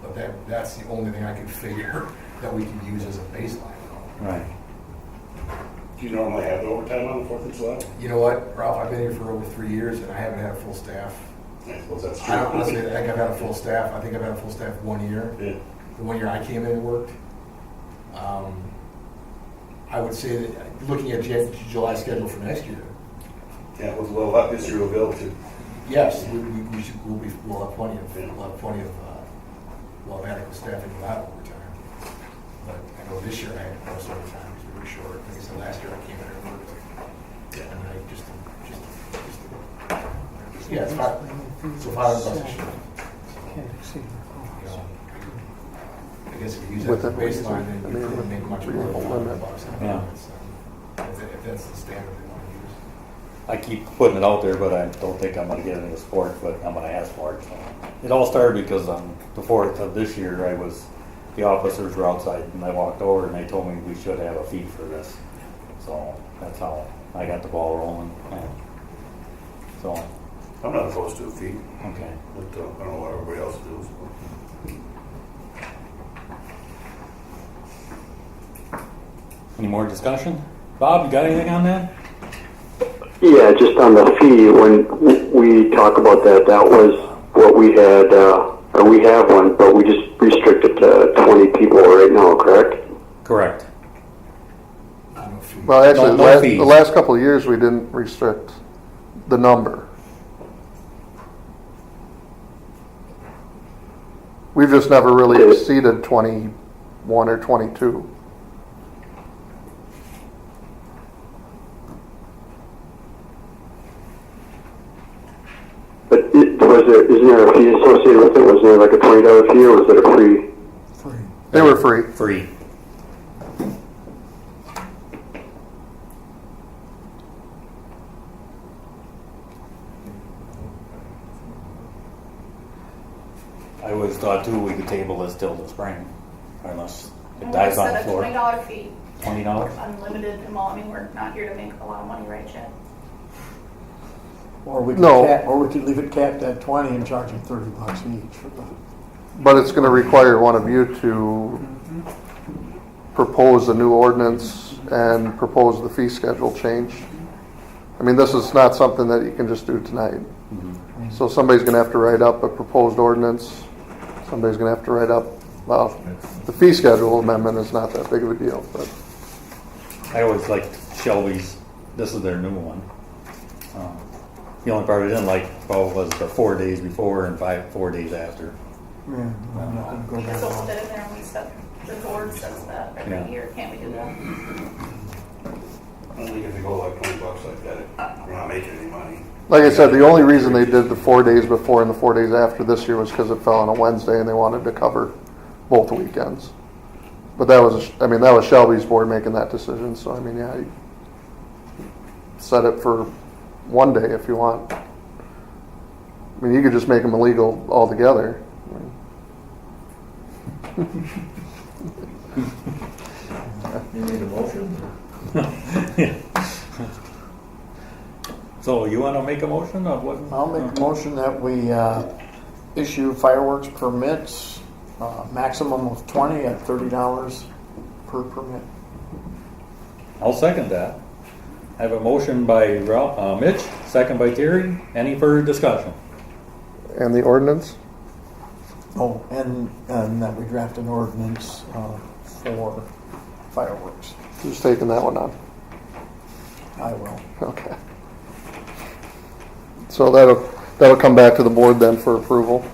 But that's the only thing I can figure that we can use as a baseline. Right. Do you normally have the overtime on the 4th of July? You know what, Ralph? I've been here for over 3 years and I haven't had a full staff. I suppose that's true. I don't honestly think I've had a full staff. I think I've had a full staff 1 year. Yeah. The 1 year I came in and worked. I would say that looking at July schedule for next year, Yeah, with a little luck this year we'll be able to. yes, we'll have plenty of adequate staffing without overtime. But I know this year I had most overtime because we were short. Like I said, last year I came in and worked. Yeah, and I just yeah, it's $500 a shift. I guess if you use that as a baseline, then you couldn't make much more than $500 an Yeah. hour. If that's the standard they want to use. I keep putting it out there, but I don't think I'm going to get into sport, but I'm going to ask for it. So. It all started because on the 4th of this year, the officers were outside and I walked over and they told me we should have a fee for this. So that's how I got the ball rolling. So, I'm not opposed to a fee, okay. but I don't know what everybody else does. Any more discussion? Bob, you got anything on that? Yeah, just on the fee, when we talk about that, that was what we had, or we have one, but we just restricted to 20 people right now, correct? Correct. Well, actually, No fees. the last couple of years, we didn't restrict the number. We've just never really exceeded 21 or 22. But isn't there a fee associated with it? Was there like a $20 fee, or was it a free? They were free. Free. I always thought too we could table this till the spring, unless it dies on the floor. Set a $20 fee, $20? unlimited amount. I mean, we're not here to make a lot of money, right, Chad? Or we could No. or we could leave it capped at 20 and charge them $30 each for the. But it's going to require one of you to propose a new ordinance and propose the fee schedule change. I mean, this is not something that you can just do tonight. So somebody's going to have to write up a proposed ordinance. Somebody's going to have to write up, well, the fee schedule amendment is not that big of a deal, but I always liked Shelby's, this is their new one. The only part I didn't like, was the 4 days before and 4 days after. Yeah, I'm not gonna go We down just all- opened it in there and we said, the board says that Yeah. every year, can't we do that? Only if you go like $20 like that, we're not making any money. like I said, the only reason they did the 4 days before and the 4 days after this year was because it fell on a Wednesday and they wanted to cover both weekends. But that was Shelby's board making that decision, so I mean, yeah, you set it for 1 day if you want. I mean, you could just make them illegal altogether. You need a motion? So you want to make a motion of what? I'll make a motion that we issue fireworks permits, maximum of 20 at $30 per permit. I'll second that. I have a motion by Mitch, second by Terry. Any further discussion? And the ordinance? Oh, and that we draft an ordinance for fireworks. Who's taking that one on? I will. Okay. So that'll come back to the board then for approval.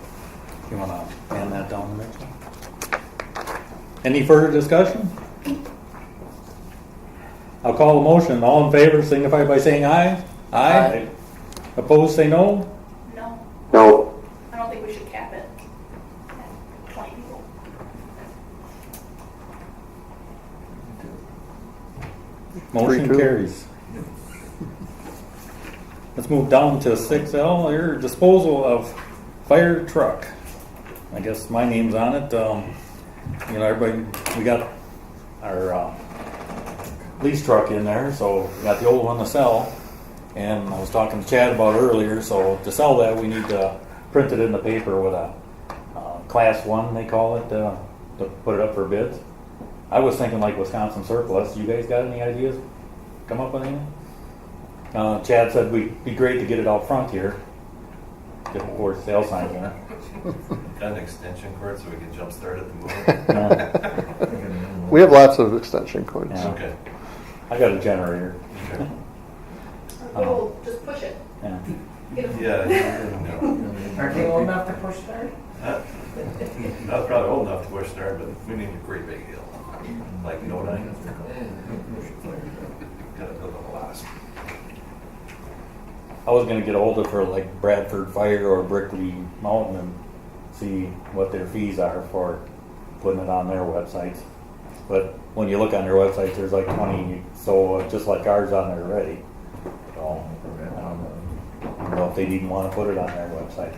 You want to hand that down to Mitch? Any further discussion? I'll call the motion. All in favor signify by saying aye. Aye. Opposed, say no. No, No. I don't think we should cap it at 20 people. Motion 3-2. carries. Let's move down to 6L here, disposal of fire truck. I guess my name's on it. Everybody, we got our lease truck in there, so we got the old one to sell. And I was talking to Chad about earlier, so to sell that, we need to print it in the paper with a class 1, they call it, to put it up for bids. I was thinking like Wisconsin surplus. You guys got any ideas? Come up with anything? Chad said we'd be great to get it out front here. Get the for sale signs in it. Got an extension cord so we can jump start at the motor. We have lots of extension cords. Yeah. Okay. I got a generator. Okay. We'll just push it. Yeah. Get it. Yeah. Aren't they old enough to push start? That's probably old enough to push start, but we need a great big hill. Like, you know what I mean? Gotta build up a lot of space. I was gonna get a hold of her like Bradford Fire or Brickley Mountain and see what their fees are for putting it on their websites. But when you look on their website, there's like 20, so just like ours on there already. So I don't know if they'd even want to put it on their website.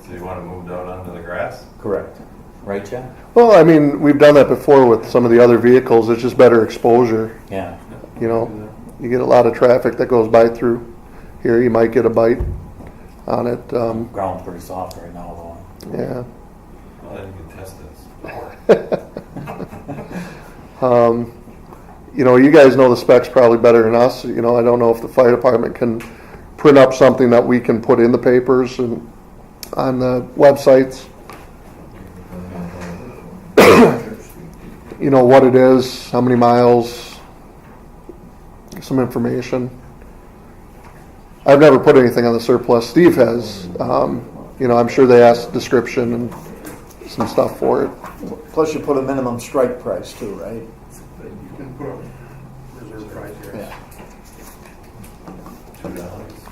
So you want to move out onto the grass? Correct. Right, Chad? Well, I mean, we've done that before with some of the other vehicles. It's just better exposure. Yeah. You know, you get a lot of traffic that goes by through here. You might get a bite on it. Ground's pretty soft right now, though. Yeah. Well, then you can test this. you guys know the specs probably better than us. I don't know if the fire department can print up something that we can put in the papers and on the websites. What it is, how many miles, some information. I've never put anything on the surplus. Steve has. I'm sure they asked description and some stuff for it. Plus you put a minimum strike price too, right? You can put a reserve price here.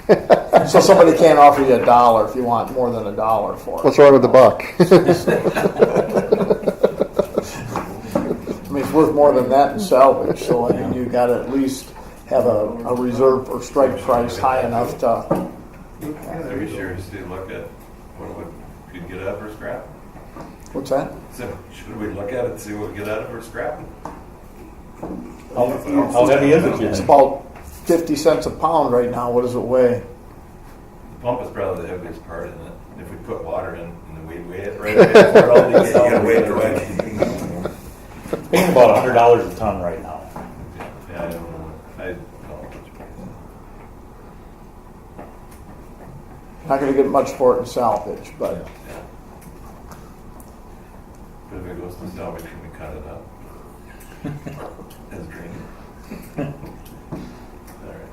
Yeah. So somebody can't offer you $1 if you want more than $1 for it. What's wrong with the buck? I mean, it's worth more than that in salvage, so you got to at least have a reserve or strike price high enough to. Are you sure to look at what we could get out for scrap? What's that? So should we look at it and see what we get out of for scrap? How heavy is it, It's about 50 cents a pound right now. What does it weigh? The pump is probably the heaviest part in it. If we put water in and we weigh it right away, pour it all together, you gotta weigh it right. It's paying about $100 a ton right now. Yeah, I don't know. I don't know what you pay. Not going to get much for it in salvage, but Yeah. But if it goes to salvage, can we cut it up? As green. All right.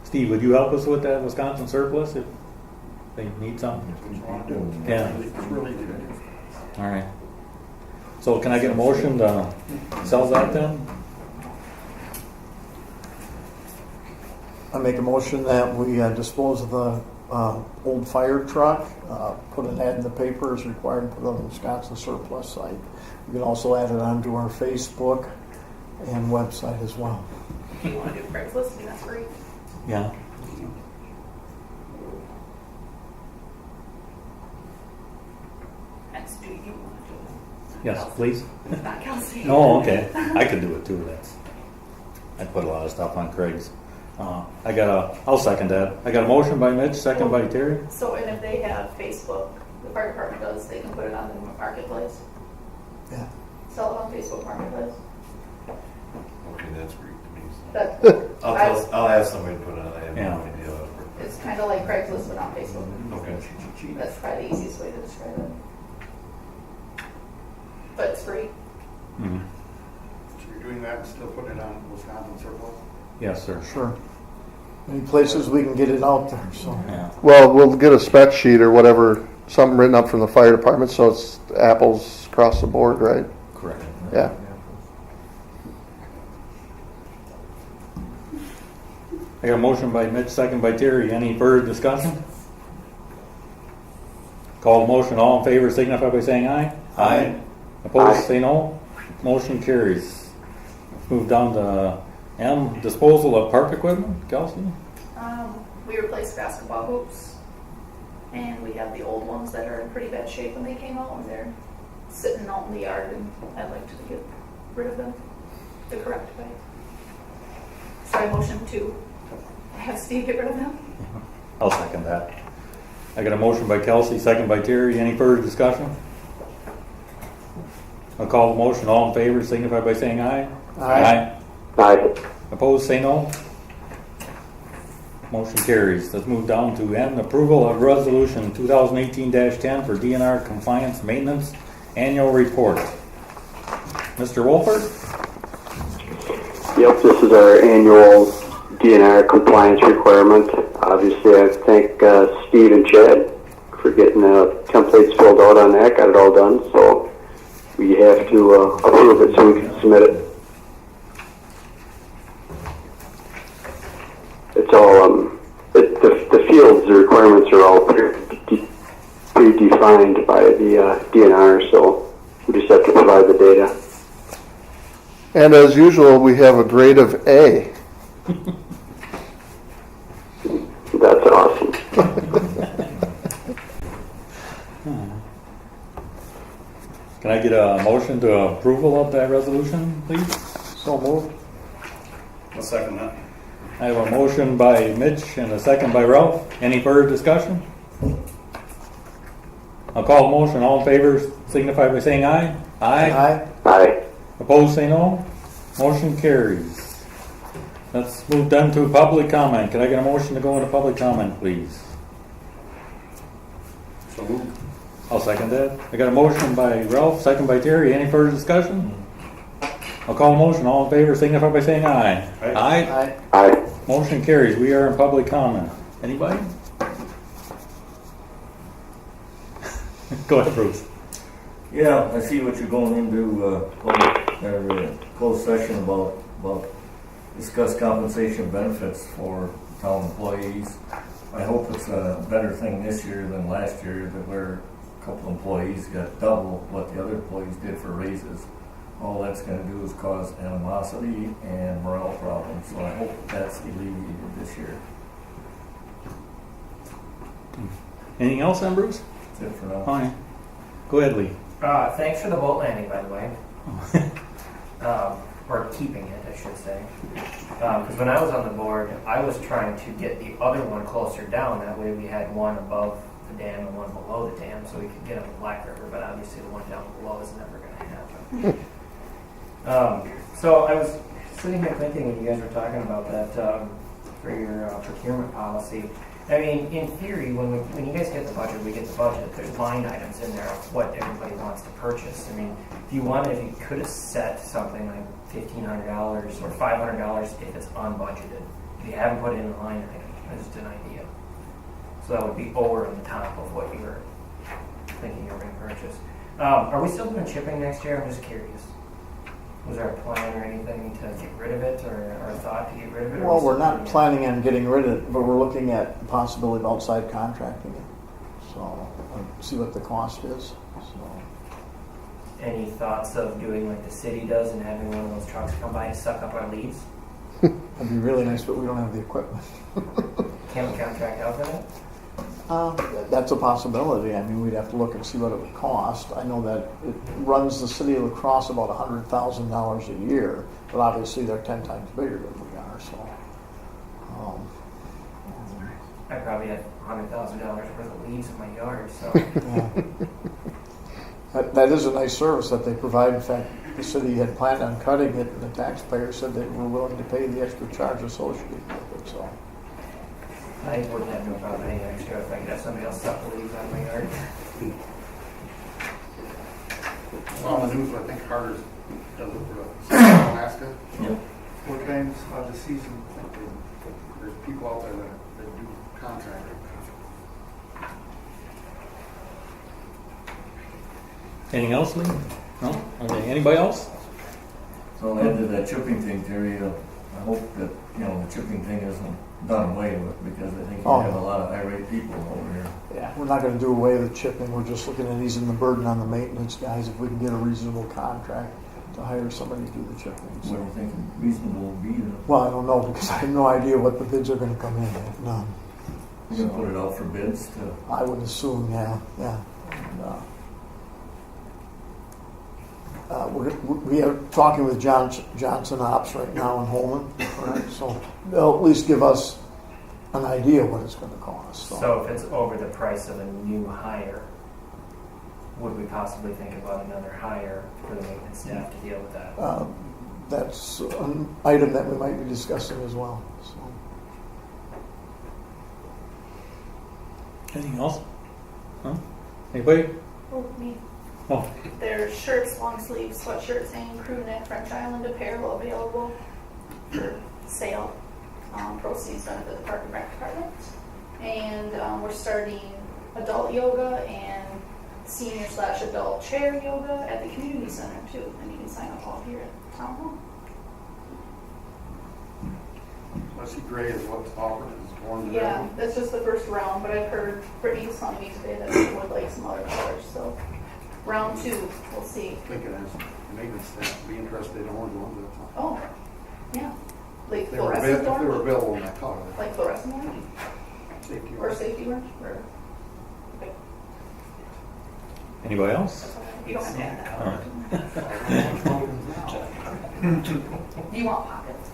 Steve, would you help us with that Wisconsin surplus if they need something? Yeah. All right. So can I get a motion to sell that then? I make a motion that we dispose of the old fire truck, put an ad in the paper as required, and put it on the Wisconsin surplus site. We can also add it onto our Facebook and website as well. Do you want to do Craigslist? I mean, that's free. Yeah. Next, do you want to do it? Yes, please. Not Kelsey. Oh, okay. I could do it too. I put a lot of stuff on Craig's. I'll second that. I got a motion by Mitch, second by Terry. So, and if they have Facebook, the fire department does, they can put it on the marketplace. Yeah. Sell it on Facebook Marketplace. Okay, that's Greek to me. So. That, I'll ask somebody to put it on. I have Yeah. no idea how it works. it's kind of like Craigslist, but on Facebook. Okay. That's probably the easiest way to describe it. But it's free. Mm-hmm. So you're doing that and still putting it on Wisconsin surplus? Yes, sir. Sure. Any places we can get it out there, so. Yeah. Well, we'll get a spec sheet or whatever, something written up from the fire department, so it's apples across the board, right? Correct. Yeah. I got a motion by Mitch, second by Terry. Any further discussion? Call the motion. All in favor signify by saying aye. Aye. Opposed, Aye. say no. Motion carries. Move down to M, disposal of park equipment. Kelsey? We replaced basketball hoops, and we have the old ones that are in pretty bad shape when they came out, and they're sitting out in the yard, and I'd like to get rid of them the correct way. So I motion to have Steve get rid of them. I'll second that. I got a motion by Kelsey, second by Terry. Any further discussion? I'll call the motion. All in favor signify by saying aye. Aye. Aye. Opposed, say no. Motion carries. Let's move down to N, approval of resolution 2018-10 for DNR compliance maintenance annual report. Mr. Wolford? Yep, this is our annual DNR compliance requirement. Obviously, I thank Steve and Chad for getting the templates filled out on that, got it all done, so we have to approve it so we can submit it. It's all, the fields, the requirements are all predefined by the DNR, so we just have to provide the data. And as usual, we have a grade of A. That's awesome. Can I get a motion to approval of that resolution, please? So moved. I'll second that. I have a motion by Mitch and a second by Ralph. Any further discussion? I'll call the motion. All in favor signify by saying aye. Aye. Aye. Opposed, say no. Motion carries. Let's move down to public comment. Can I get a motion to go into public comment, please? So moved. I'll second that. I got a motion by Ralph, second by Terry. Any further discussion? I'll call a motion. All in favor signify by saying aye. Aye. Aye. Motion carries. We are in public comment. Anybody? Go ahead, Bruce. Yeah, I see what you're going into, closed session about discuss compensation benefits for town employees. I hope it's a better thing this year than last year, that where a couple employees got double what the other employees did for raises. All that's gonna do is cause animosity and morale problems, so I hope that's alleviated this year. Anything else then, Bruce? That's it for now. Fine. Go ahead, Lee. Thanks for the boat landing, by the way. Or keeping it, I should say. Because when I was on the board, I was trying to get the other one closer down. That way we had one above the dam and one below the dam, so we could get on the Black River. But obviously the one down below is never going to happen. So I was sitting here thinking when you guys were talking about that for your procurement policy. I mean, in theory, when you guys get the budget, we get the budget. There's line items in there of what everybody wants to purchase. I mean, if you could have set something like $1,500 or $500 if it's unbudgeted. If you haven't put it in a line item, it's just an idea. So that would be over on the top of what you were thinking you were going to purchase. Are we still doing chipping next year? I'm just curious. Was there a plan or anything to get rid of it, or a thought to get rid of it? Well, we're not planning on getting rid of it, but we're looking at the possibility of outside contracting it. So, see what the cost is. So. Any thoughts of doing like the city does and having one of those trucks come by to suck up our leaves? It'd be really nice, but we don't have the equipment. Can we contract out for that? That's a possibility. I mean, we'd have to look and see what it would cost. I know that it runs the city of La Crosse about $100,000 a year, but obviously they're 10 times bigger than we are. So, I probably have $100,000 worth of leaves in my yard. So yeah. That is a nice service that they provide. In fact, the city had planned on cutting it, and the taxpayers said they were willing to pay the extra charge associated with it. So. I wouldn't have no problem paying extra if I could have somebody else suck the leaves out of my yard. On the news, I think Carter's does it for Alaska. Yep. 4 times out of the season, I think there's people out there that do contracting. Anything else, Lee? No? Okay. Anybody else? So add to that chipping thing, Terry, I hope that, the chipping thing isn't done away with, because I think you have a lot of irate people over here. Yeah, we're not going to do away with chipping. We're just looking at easing the burden on the maintenance guys if we can get a reasonable contract to hire somebody to do the chipping. So. What do you think reasonable would be? Well, I don't know, because I have no idea what the bids are going to come in at. None. You're going to put it out for bids? I would assume, yeah. And, we are talking with Johnson Ops right now in Holman, right? So they'll at least give us an idea what it's going to cost. So if it's over the price of a new hire, would we possibly think about another hire for the maintenance staff to deal with that? That's an item that we might be discussing as well. So. Anything else? Huh? Anybody? Oh, me. Oh. There's shirts, long sleeves, sweatshirts, and crew neck French Island apparel available for sale. Proceeds benefit the Park and Rec Department. And we're starting adult yoga and senior/adult chair yoga at the community center too. And you can sign up all here at Town Hall. I see gray is what's offered, is orange. Yeah, that's just the first round, but I've heard Brittany was telling me today that she would like some other colors. So round 2, we'll see. Thinking as maintenance staff be interested in orange ones. That's all. Oh, yeah. Like If they were fluorescent orange? available in that color. Like fluorescent orange? Safety Or safety orange? Or, okay. Anybody else? You don't have to add that. All right. Do you want pockets?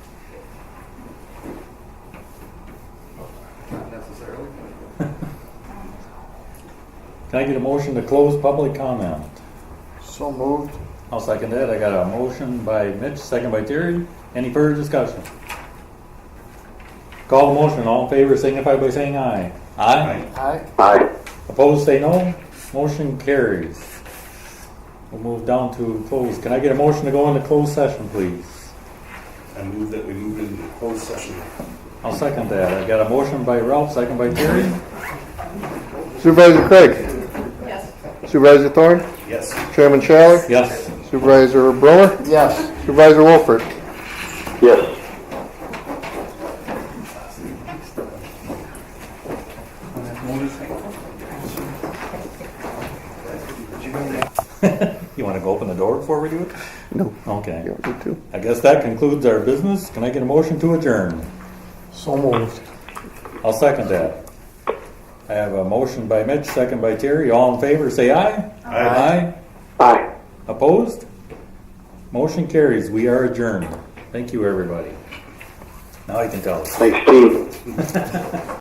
Not necessarily. Can I get a motion to close public comment? So moved. I'll second that. I got a motion by Mitch, second by Terry. Any further discussion? Call the motion. All in favor signify by saying aye. Aye. Aye. Aye. Opposed, say no. Motion carries. We'll move down to close. Can I get a motion to go into closed session, please? I move that we move into closed session. I'll second that. I got a motion by Ralph, second by Terry. Supervisor Craig, Yes. Supervisor Thorne, Yes. Chairman Schaller, Yes. Supervisor Bromer, Yes. Supervisor Wolford. Yes. You want to go open the door before we do it? No, Okay. you don't need to. I guess that concludes our business. Can I get a motion to adjourn? So moved. I'll second that. I have a motion by Mitch, second by Terry. All in favor, say aye. Aye. Aye. Opposed? Motion carries. We are adjourned. Thank you, everybody. Now you can tell us. Thanks, Steve.